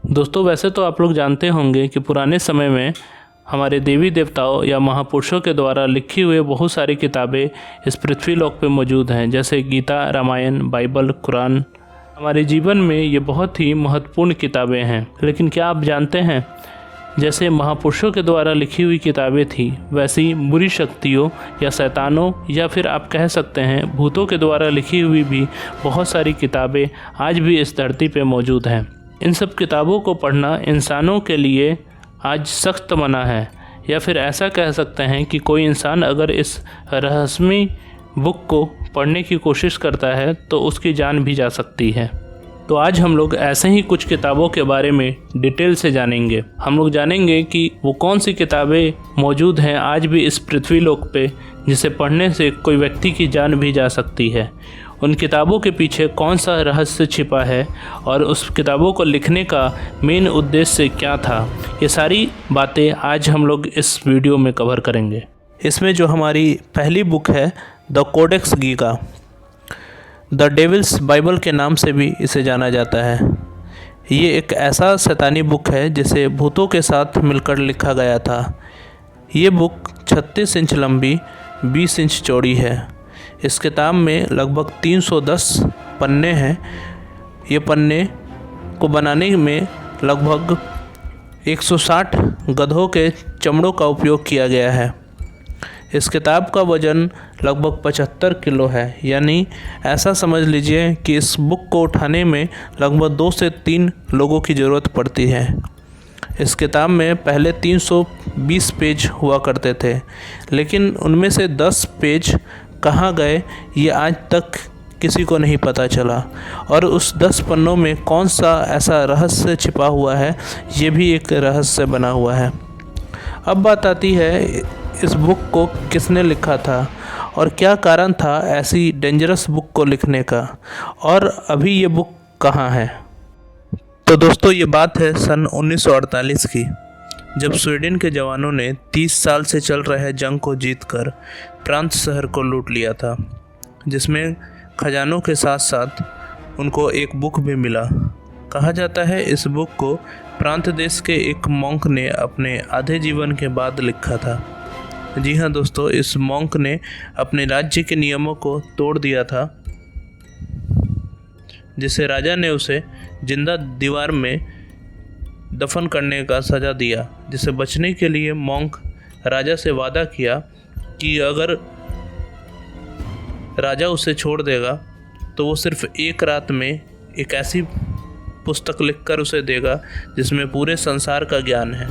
दोस्तों, वैसे तो आप लोग जानते होंगे कि पुराने समय में हमारे देवी देवताओं या महापुरुषों के द्वारा लिखी हुई बहुत सारी किताबें इस पृथ्वी लोक पे मौजूद हैं, जैसे गीता, रामायण, बाइबल, कुरान। हमारे जीवन में ये बहुत ही महत्वपूर्ण किताबें हैं। लेकिन क्या आप जानते हैं, जैसे महापुरुषों के द्वारा लिखी हुई किताबें थी, वैसी बुरी शक्तियों या शैतानों या फिर आप कह सकते हैं भूतों के द्वारा लिखी हुई भी बहुत सारी किताबें आज भी इस धरती पे मौजूद हैं। इन सब किताबों को पढ़ना इंसानों के लिए आज सख्त मना है, या फिर ऐसा कह सकते हैं कि कोई इंसान अगर इस रहस्यमयी बुक को पढ़ने की कोशिश करता है तो उसकी जान भी जा सकती है। तो आज हम लोग ऐसे ही कुछ किताबों के बारे में डिटेल से जानेंगे। हम लोग जानेंगे कि वो कौन सी किताबें मौजूद हैं आज भी इस पृथ्वी लोक पे, जिसे पढ़ने से कोई व्यक्ति की जान भी जा सकती है। उन किताबों के पीछे कौन सा रहस्य छिपा है और उस किताबों को लिखने का मेन उद्देश्य क्या था, ये सारी बातें आज हम लोग इस वीडियो में कवर करेंगे। इसमें जो हमारी पहली बुक है द कोडेक्स गीता, द डेविल्स बाइबल के नाम से भी इसे जाना जाता है। ये एक ऐसा शैतानी बुक है जिसे भूतों के साथ मिलकर लिखा गया था। ये बुक 36 इंच लंबी, 20 इंच चौड़ी है। इस किताब में लगभग 310 पन्ने हैं। ये पन्ने को बनाने में लगभग 160 गधों के चमड़ों का उपयोग किया गया है। इस किताब का वज़न लगभग 75 किलो है, यानी ऐसा समझ लीजिए कि इस बुक को उठाने में लगभग 2 से 3 लोगों की ज़रूरत पड़ती है। इस किताब में पहले 320 पेज हुआ करते थे, लेकिन उनमें से 10 पेज कहाँ गए ये आज तक किसी को नहीं पता चला, और उस 10 पन्नों में कौन सा ऐसा रहस्य छिपा हुआ है ये भी एक रहस्य बना हुआ है। अब बात आती है इस बुक को किसने लिखा था और क्या कारण था ऐसी डेंजरस बुक को लिखने का, और अभी ये बुक कहाँ है। तो दोस्तों, ये बात है सन 1948 की, जब स्वीडन के जवानों ने 30 साल से चल रहे जंग को जीतकर प्रांत शहर को लूट लिया था, जिसमें खजानों के साथ साथ उनको एक बुक भी मिला। कहा जाता है इस बुक को प्रांत देश के एक मॉन्क ने अपने आधे जीवन के बाद लिखा था। जी हाँ दोस्तों, इस मॉन्क ने अपने राज्य के नियमों को तोड़ दिया था, जिसे राजा ने उसे जिंदा दीवार में दफन करने का सज़ा दिया। जिसे बचने के लिए मॉन्क राजा से वादा किया कि अगर राजा उसे छोड़ देगा तो वो सिर्फ एक रात में एक ऐसी पुस्तक लिखकर उसे देगा जिसमें पूरे संसार का ज्ञान है।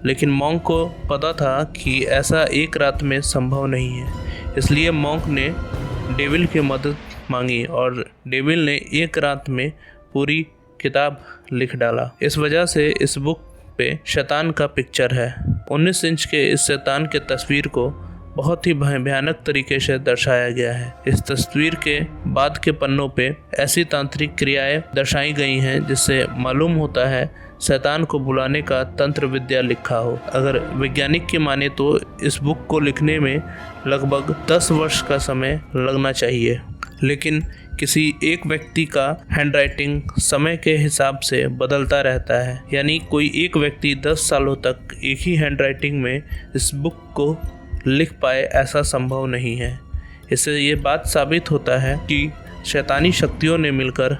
लेकिन मॉन्क को पता था कि ऐसा एक रात में संभव नहीं है, इसलिए मॉन्क ने डेविल की मदद मांगी और डेविल ने एक रात में पूरी किताब लिख डाला। इस वजह से इस बुक पे शैतान का पिक्चर है। 19 इंच के इस शैतान के तस्वीर को बहुत ही भयानक तरीके से दर्शाया गया है। इस तस्वीर के बाद के पन्नों पे ऐसी तांत्रिक क्रियाएं दर्शाई गई हैं जिससे मालूम होता है शैतान को बुलाने का तंत्र विद्या लिखा हो। अगर वैज्ञानिक की माने तो इस बुक को लिखने में लगभग 10 वर्ष का समय लगना चाहिए, लेकिन किसी एक व्यक्ति का हैंडराइटिंग समय के हिसाब से बदलता रहता है, यानी कोई एक व्यक्ति 10 सालों तक एक ही हैंडराइटिंग में इस बुक को लिख पाए ऐसा संभव नहीं है। इससे ये बात साबित होता है कि शैतानी शक्तियों ने मिलकर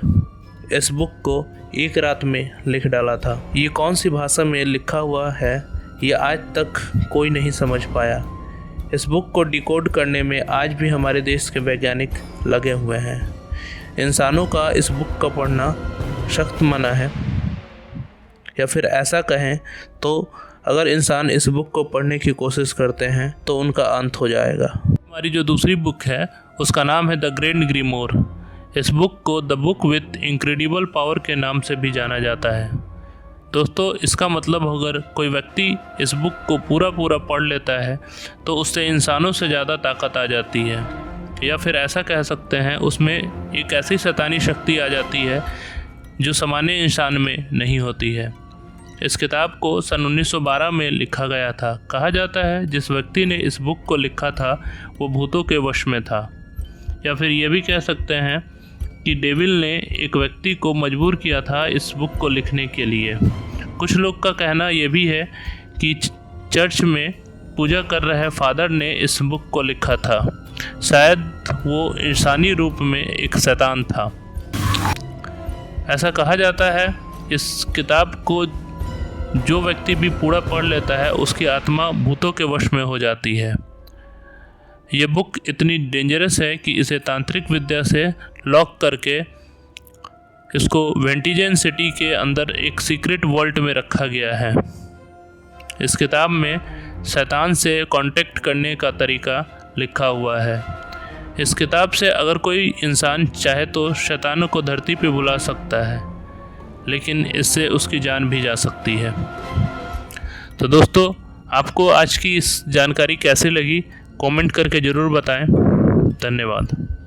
इस बुक को एक रात में लिख डाला था। ये कौन सी भाषा में लिखा हुआ है ये आज तक कोई नहीं समझ पाया। इस बुक को डिकोड करने में आज भी हमारे देश के वैज्ञानिक लगे हुए हैं। इंसानों का इस बुक का पढ़ना सख्त मना है, या फिर ऐसा कहें तो अगर इंसान इस बुक को पढ़ने की कोशिश करते हैं तो उनका अंत हो जाएगा। हमारी जो दूसरी बुक है उसका नाम है द ग्रेट ग्रीमोर। इस बुक को the book with incredible power के नाम से भी जाना जाता है। दोस्तों, इसका मतलब अगर कोई व्यक्ति इस बुक को पूरा पढ़ लेता है तो उससे इंसानों से ज़्यादा ताकत आ जाती है, या फिर ऐसा कह सकते हैं उसमें एक ऐसी शैतानी शक्ति आ जाती है जो सामान्य इंसान में नहीं होती है। इस किताब को सन 1912 में लिखा गया था। कहा जाता है जिस व्यक्ति ने इस बुक को लिखा था वो भूतों के वश में था, या फिर ये भी कह सकते हैं कि डेविल ने एक व्यक्ति को मजबूर किया था इस बुक को लिखने के लिए। कुछ लोग का कहना यह भी है कि चर्च में पूजा कर रहे फादर ने इस बुक को लिखा था। शायद वो इंसानी रूप में एक शैतान था। ऐसा कहा जाता है इस किताब को जो व्यक्ति भी पूरा पढ़ लेता है उसकी आत्मा भूतों के वश में हो जाती है। ये बुक इतनी डेंजरस है कि इसे तांत्रिक विद्या से लॉक करके इसको वेंटिजन सिटी के अंदर एक सीक्रेट वॉल्ट में रखा गया है। इस किताब में शैतान से कांटेक्ट करने का तरीका लिखा हुआ है। इस किताब से अगर कोई इंसान चाहे तो शैतानों को धरती पे बुला सकता है, लेकिन इससे उसकी जान भी जा सकती है। तो दोस्तों, आपको आज की इस जानकारी कैसी लगी कमेंट करके ज़रूर बताएं। धन्यवाद।